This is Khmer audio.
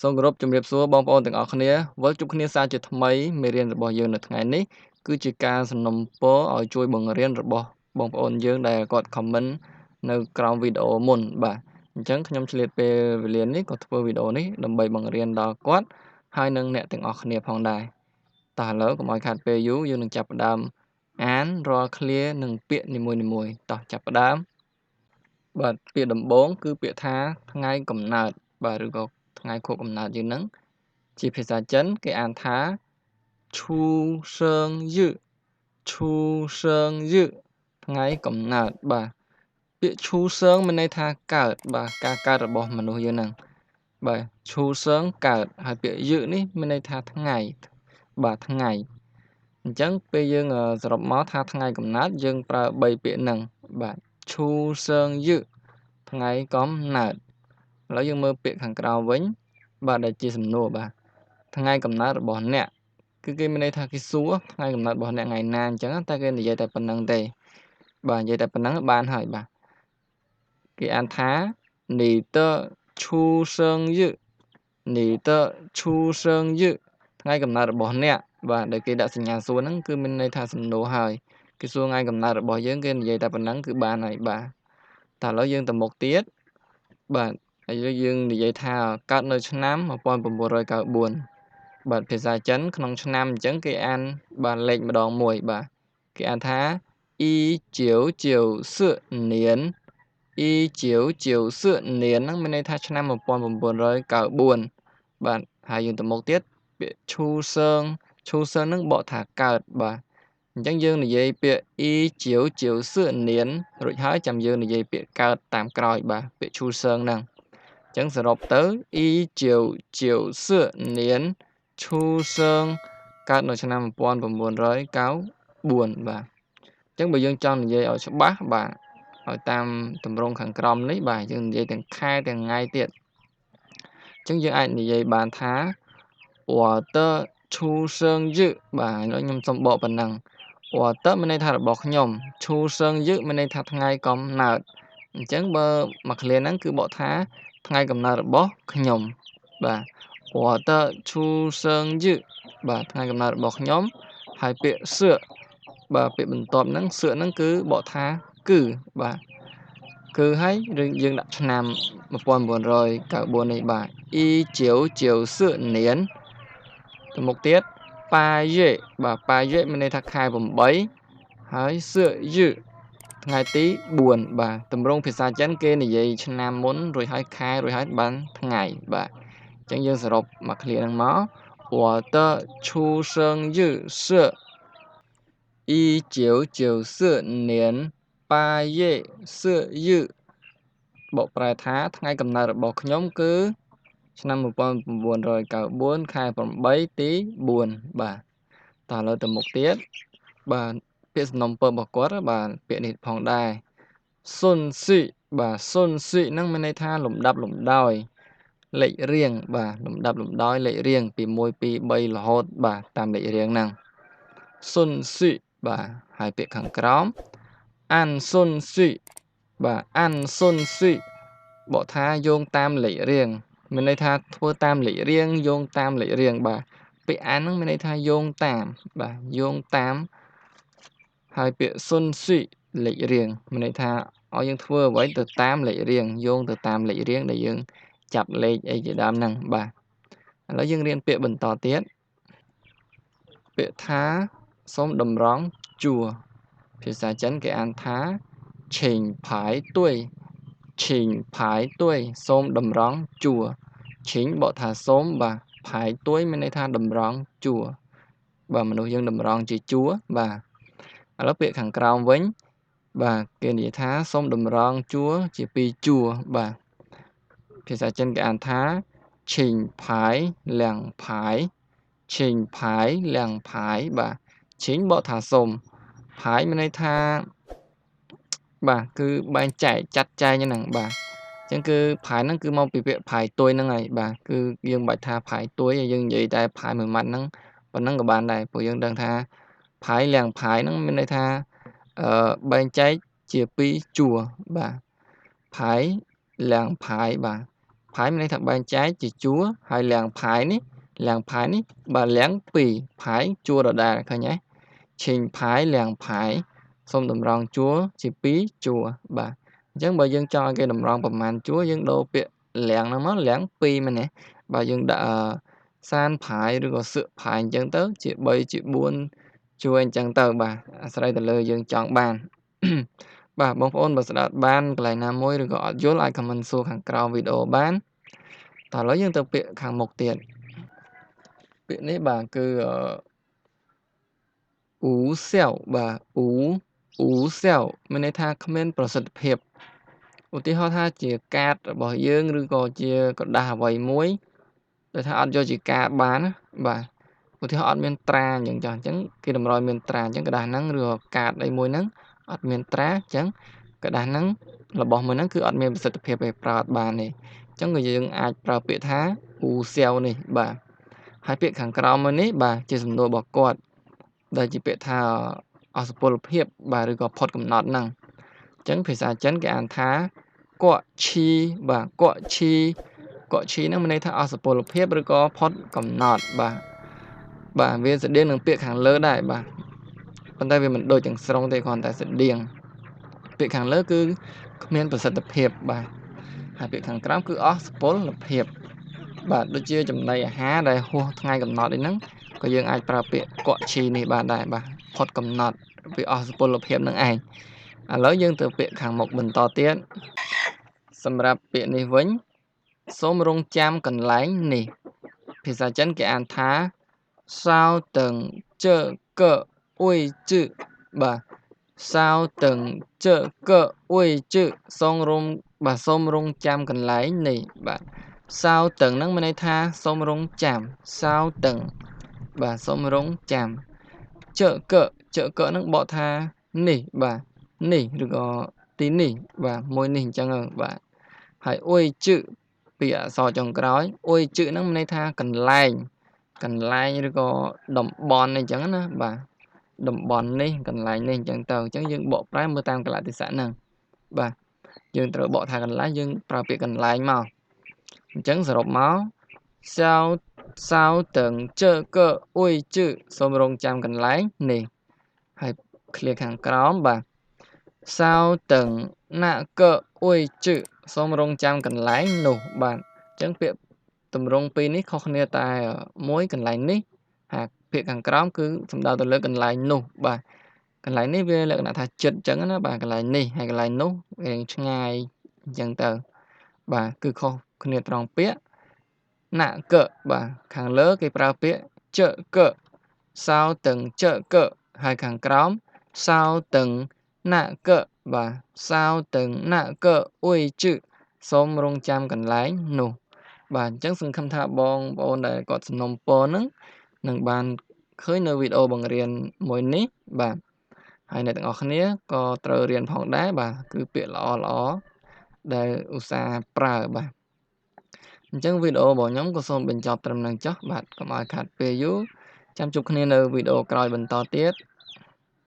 សូមគោរពជំរាបសួរបងប្អូនទាំងអស់គ្នាវិលជួបគ្នាសារជាថ្មីមេរៀនរបស់យើងនៅថ្ងៃនេះគឺជាការសំណូមពរឲ្យជួយបង្រៀនរបស់បងប្អូនយើងដែលគាត់ comment នៅក្រោមវីដេអូមុនបាទអញ្ចឹងខ្ញុំឆ្លៀតពេលវេលានេះក៏ធ្វើវីដេអូនេះដើម្បីបង្រៀនដល់គាត់ហើយនិងអ្នកទាំងអស់គ្នាផងដែរតោះឥឡូវកុំឲ្យខាតពេលយូរយើងនឹងចាប់ផ្ដើមអានរាល់ឃ្លានិងពាក្យនីមួយៗតោះចាប់ផ្ដើមបាទពាក្យដំបូងគឺពាក្យថាថ្ងៃកំណើតបាទឬក៏ថ្ងៃខួបកំណើតយើងហ្នឹងជាភាសាចិនគេអានថាឈូសឺងយឺឈូសឺងយឺថ្ងៃកំណើតបាទពាក្យឈូសឺងមានន័យថាកើតបាទការកើតរបស់មនុស្សយើងហ្នឹងបាទឈូសឺងកើតហើយពាក្យយឺនេះមានន័យថាថ្ងៃបាទថ្ងៃអញ្ចឹងពេលយើងសរុបមកថាថ្ងៃកំណើតយើងប្រើ3ពាក្យហ្នឹងបាទឈូសឺងយឺថ្ងៃកំណើតឥឡូវយើងមើលពាក្យខាងក្រោមវិញបាទដែលជាសំណួរបាទថ្ងៃកំណើតរបស់អ្នកគឺគេមានន័យថាគេសួរថ្ងៃកំណើតរបស់អ្នកថ្ងៃណាអញ្ចឹងតែគេនិយាយតែប៉ុណ្្នឹងទេបាទនិយាយតែប៉ុណ្្នឹងបានហើយបាទគេអានថានីតឈូសឺងយឺនីតឈូសឺងយឺថ្ងៃកំណើតរបស់អ្នកបាទដែលគេដាក់សញ្ញាសួរហ្នឹងគឺមានន័យថាសំណួរហើយគេសួរថ្ងៃកំណើតរបស់យើងគេនិយាយតែប៉ុណ្្នឹងគឺបានហើយបាទតែឥឡូវយើងទៅមុខទៀតបាទហើយយើងនិយាយថាកើតនៅឆ្នាំ1994បាទភាសាចិនក្នុងឆ្នាំអញ្ចឹងគេអានបាទលេខម្ដងមួយបាទគេអានថា1994年1994年ហ្នឹងមានន័យថាឆ្នាំ1994បាទហើយយើងទៅមុខទៀតពាក្យឈូសឺងហ្នឹងបកថាកើតបាទអញ្ចឹងយើងនិយាយពាក្យ1994年រួចហើយចាំយើងនិយាយពាក្យកើតតាមក្រោយបាទពាក្យឈូសឺងហ្នឹងអញ្ចឹងសរុបទៅ1994年ឈូសឺងកើតនៅឆ្នាំ1994បាទអញ្ចឹងបើយើងចង់និយាយឲ្យច្បាស់បាទឲ្យតាមទម្រង់ខាងក្រោមនេះបាទយើងនិយាយទាំងខែទាំងថ្ងៃទៀតអញ្ចឹងយើងអាចនិយាយបានថា我的出生日បាទខ្ញុំសូមបកប៉ុណ្ណឹង我的មានន័យថារបស់ខ្ញុំ出生日មានន័យថាថ្ងៃកំណើតអញ្ចឹងបើមួយឃ្លាហ្នឹងគឺបកថាថ្ងៃកំណើតរបស់ខ្ញុំបាទ我的出生日បាទថ្ងៃកំណើតរបស់ខ្ញុំហើយពាក្យសឿបាទពាក្យបន្ទាប់ហ្នឹងសឿហ្នឹងគឺបកថាគឺបាទគឺហើយយើងដាក់ឆ្នាំ1994នេះបាទ1994年ទៅមុខទៀត8月បាទ8月មានន័យថាខែ8ហើយសឿយឺថ្ងៃទី4បាទទម្រង់ភាសាចិនគេនិយាយឆ្នាំមុនរួចហើយខែរួចហើយបានថ្ងៃបាទអញ្ចឹងយើងសរុបមកឃ្លាហ្នឹងមក我的出生日是1994年8月4日បកប្រែថាថ្ងៃកំណើតរបស់ខ្ញុំគឺឆ្នាំ1994ខែ8ទី4បាទតោះឥឡូវទៅមុខទៀតបាទពាក្យសំណុំពររបស់គាត់បាទពាក្យនេះផងដែរសុនស៊ីបាទសុនស៊ីហ្នឹងមានន័យថាលំដាប់លំដោយលេខរៀងបាទលំដាប់លំដោយលេខរៀងពី1 2 3រហូតបាទតាមលេខរៀងហ្នឹងសុនស៊ីបាទហើយពាក្យខាងក្រោមអានសុនស៊ីបាទអានសុនស៊ីបកថាយោងតាមលេខរៀងមានន័យថាធ្វើតាមលេខរៀងយោងតាមលេខរៀងបាទពាក្យអានហ្នឹងមានន័យថាយោងតាមបាទយោងតាមហើយពាក្យសុនស៊ីលេខរៀងមានន័យថាឲ្យយើងធ្វើអ្វីទៅតាមលេខរៀងយោងទៅតាមលេខរៀងដែលយើងចាប់លេខអីជាដើមហ្នឹងបាទឥឡូវយើងរៀនពាក្យបន្តទៀតពាក្យថាសូមតម្រង់ជួរភាសាចិនគេអានថាឆេងផាយទួយឆេងផាយទួយសូមតម្រង់ជួរឆេងបកថាសូមបាទផាយទួយមានន័យថាតម្រង់ជួរបាទមនុស្សយើងតម្រង់ជាជួរបាទឥឡូវពាក្យខាងក្រោមវិញបាទគេនិយាយថាសូមតម្រង់ជួរជា2ជួរបាទភាសាចិនគេអានថាឆេងផាយលៀងផាយឆេងផាយលៀងផាយបាទឆេងបកថាសូមផាយមានន័យថាបាទគឺបែងចែកចាត់ចែងហ្នឹងបាទអញ្ចឹងគឺផាយហ្នឹងគឺមកពីពាក្យផាយទួយហ្នឹងហើយបាទគឺយើងបាច់ថាផាយទួយយើងនិយាយតែផាយមួយម៉ាត់ហ្នឹងប៉ុណ្ណឹងក៏បានដែរព្រោះយើងដឹងថាផាយលៀងផាយហ្នឹងមានន័យថាបែងចែកជា2ជួរបាទផាយលៀងផាយបាទ phái mình thằng bàn trái chỉ chúa hai làng phái ní bà làng pì phái chua đỏ đà khơi nhé trình phái làng phái xong đầm rong chúa chỉ pí chùa bà chẳng bà dân cho cái đầm rong bầm màn chúa dân đô bịa làng nó mất làng pì mà nè bà dân đã san phái rồi có sự phái chẳng tớ chị bay chị buôn chùa anh chẳng tờ bà sau đây là lời dân chọn bàn bà bông ôn bà sẽ đặt ban lại nam môi rồi gọi dốt lại comment xuống hàng cao video bán tỏ lấy dân tờ bịa hàng một tiền bịa này bà cứ ú xẻo bà ú xẻo mình này tha commentประสิทธิភាពឧទាហរណ៍ថាជាកាតរបស់យើងឬក៏ជាกระดาษអ្វីមួយដែលថាអត់យកជាកាតបានបាទឧទាហរណ៍អត់មានត្រាអញ្ចឹងចាស់អញ្ចឹងគេតម្រូវមានត្រាអញ្ចឹងกระดาษហ្នឹងឬក៏កាតអីមួយហ្នឹងអត់មានត្រាអញ្ចឹងกระดาษហ្នឹងរបស់មួយហ្នឹងគឺអត់មានប្រសិទ្ធភាពឲ្យប្រើអត់បានទេអញ្ចឹងក៏យើងអាចប្រើពាក្យថាអ៊ូសែវនេះបាទហើយពាក្យខាងក្រោមមួយនេះបាទជាសំណួររបស់គាត់ដែលជាពាក្យថាអសុពលភាពបាទឬក៏ផុតកំណត់ហ្នឹងអញ្ចឹងភាសាចិនគេអានថាកក់ឈីបាទកក់ឈីហ្នឹងមានន័យថាអសុពលភាពឬក៏ផុតកំណត់បាទវាស្តៀងនឹងពាក្យខាងលើដែរបាទប៉ុន្តែវាមិនដូចទាំងស្រុងទេគ្រាន់តែស្តៀងពាក្យខាងលើគឺគ្មានប្រសិទ្ធភាពបាទហើយពាក្យខាងក្រោមគឺអសុពលភាពបាទដូចជាចំណីអាហារដែលហួសថ្ងៃកំណត់អីហ្នឹងក៏យើងអាចប្រើពាក្យកក់ឈីនេះបានដែរបាទផុតកំណត់វាអសុពលភាពនឹងឯងឥឡូវយើងទៅពាក្យខាងមុខបន្តទៀតសម្រាប់ពាក្យនេះវិញសូមរងចាំកន្លែងនេះភាសាចិនគេអានថាសៅតឹងជើកអ៊ុយជឺបាទសៅតឹងជើកអ៊ុយជឺសូមរងចាំកន្លែងនេះបាទសៅតឹងហ្នឹងមានន័យថាសូមរងចាំសៅតឹងបាទសូមរងចាំជើកហ្នឹងបកថានេះបាទនេះឬក៏ទីនេះបាទមួយនេះអញ្ចឹងបាទហើយអ៊ុយជឺពាក្យអក្សរចុងក្រោយអ៊ុយជឺហ្នឹងមានន័យថាកន្លែងឬក៏តំបន់អីចឹងណាបាទតំបន់នេះកន្លែងនេះអញ្ចឹងទៅអញ្ចឹងយើងបកប្រែមើលតាមកលៈទេសៈហ្នឹងបាទយើងត្រូវបកថាកន្លែងយើងប្រើពាក្យកន្លែងមកអញ្ចឹងសរុបមកសៅតឹងជើកអ៊ុយជឺសូមរងចាំកន្លែងនេះហើយឃ្លាខាងក្រោមបាទសៅតឹងណាកអ៊ុយជឺសូមរងចាំកន្លែងនោះបាទអញ្ចឹងពាក្យតម្រងពីរនេះខុសគ្នាតែមួយកន្លែងនេះហើយពាក្យខាងក្រោមគឺសំដៅទៅលើកន្លែងនោះបាទកន្លែងនេះវាលក្ខណៈថាចិត្តអញ្ចឹងណាបាទកន្លែងនេះហើយកន្លែងនោះវាឆ្ងាយអញ្ចឹងទៅបាទគឺខុសគ្នាត្រង់ពាក្យណាកបាទខាងលើគេប្រើពាក្យជកសៅតឹងជកហើយខាងក្រោមសៅតឹងណាកបាទសៅតឹងណាកអ៊ុយជឺសូមរងចាំកន្លែងនោះបាទអញ្ចឹងសង្ឃឹមថាបងប្អូនដែលគាត់សំណូមពរហ្នឹងនឹងបានឃើញនៅវីដេអូបង្រៀនមួយនេះបាទហើយអ្នកទាំងអស់គ្នាក៏ត្រូវរៀនផងដែរបាទគឺពាក្យល្អដែលឧស្សាហ៍ប្រើបាទអញ្ចឹងវីដេអូរបស់ខ្ញុំក៏សូមបញ្ចប់ត្រឹមនឹងចុះបាទកុំឲ្យខាត់ពេលយូរចាំជួបគ្នានៅវីដេអូក្រោយបន្តទៀត